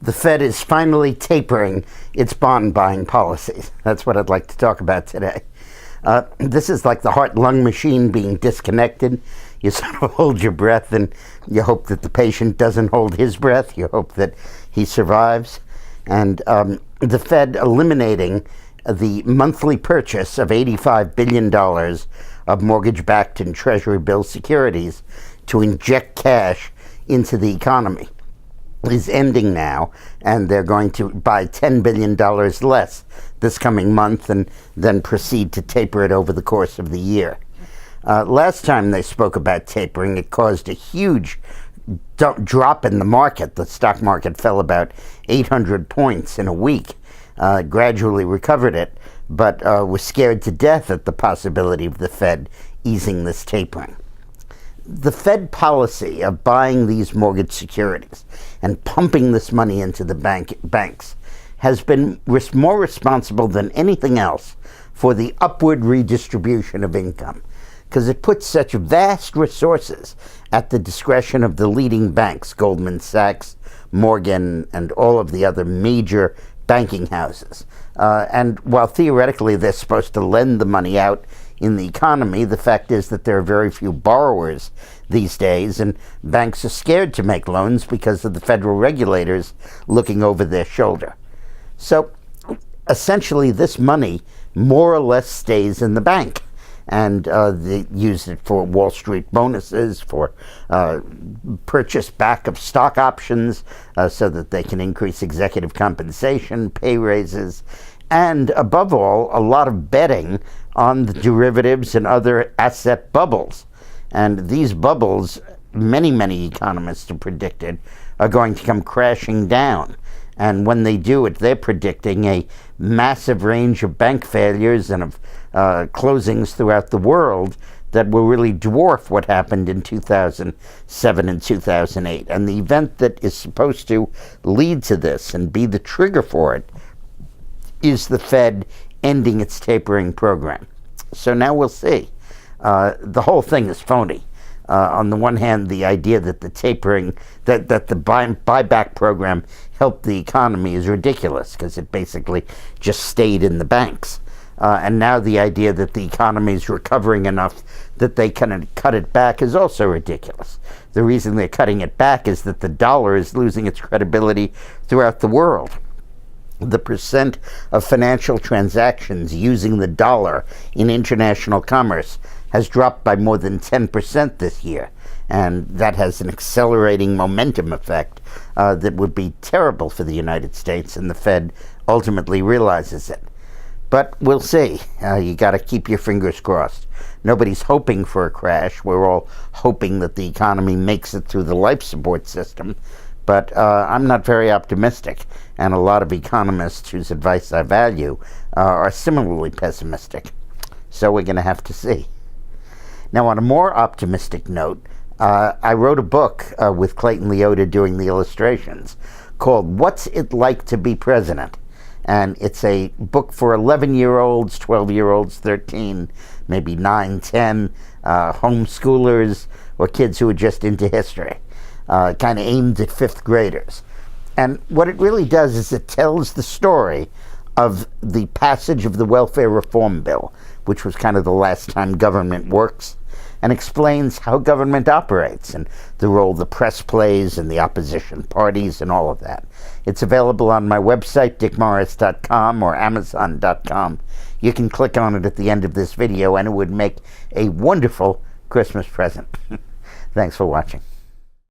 The Fed is finally tapering its bond buying policies. That's what I'd like to talk about today. This is like the heart-lung machine being disconnected. You sort of hold your breath and you hope that the patient doesn't hold his breath. You hope that he survives. And the Fed eliminating the monthly purchase of $85 billion of mortgage-backed and Treasury bill securities to inject cash into the economy is ending now, and they're going to buy $10 billion less this coming month and then proceed to taper it over the course of the year. Last time they spoke about tapering, it caused a huge drop in the market. The stock market fell about 800 points in a week, gradually recovered it, but was scared to death at the possibility of the Fed easing this tapering. The Fed policy of buying these mortgage securities and pumping this money into the banks has been more responsible than anything else for the upward redistribution of income, because it puts such vast resources at the discretion of the leading banks, Goldman Sachs, Morgan, and all of the other major banking houses. And while theoretically they're supposed to lend the money out in the economy, the fact is that there are very few borrowers these days, and banks are scared to make loans because of the federal regulators looking over their shoulder. So essentially this money more or less stays in the bank, and they use it for Wall Street bonuses, for purchase back of stock options so that they can increase executive compensation, pay raises, and above all, a lot of betting on the derivatives and other asset bubbles. And these bubbles, many economists have predicted, are going to come crashing down. And when they do it, they're predicting a massive range of bank failures and of closings throughout the world that will really dwarf what happened in 2007 and 2008. And the event that is supposed to lead to this and be the trigger for it is the Fed ending its tapering program. So now we'll see. The whole thing is phony. On the one hand, the idea that the tapering, that the buyback program helped the economy is ridiculous, because it basically just stayed in the banks. And now the idea that the economy is recovering enough that they can cut it back is also ridiculous. The reason they're cutting it back is that the dollar is losing its credibility throughout the world. The percent of financial transactions using the dollar in international commerce has dropped by more than 10% this year, and that has an accelerating momentum effect that would be terrible for the United States, and the Fed ultimately realizes it. But we'll see. You got to keep your fingers crossed. Nobody's hoping for a crash. We're all hoping that the economy makes it through the life support system. But I'm not very optimistic, and a lot of economists whose advice I value are similarly pessimistic. So we're going to have to see. Now, on a more optimistic note, I wrote a book with Clayton Leota doing the illustrations called What's It Like to Be President? And it's a book for 11-year-olds, 12-year-olds, 13, maybe 9, 10, homeschoolers, or kids who are just into history. Kind of aimed at fifth graders. And what it really does is it tells the story of the passage of the Welfare Reform Bill, which was kind of the last time government works, and explains how government operates and the role the press plays and the opposition parties and all of that. It's available on my website, dickmorris.com or amazon.com. You can click on it at the end of this video, and it would make a wonderful Christmas present. Thanks for watching.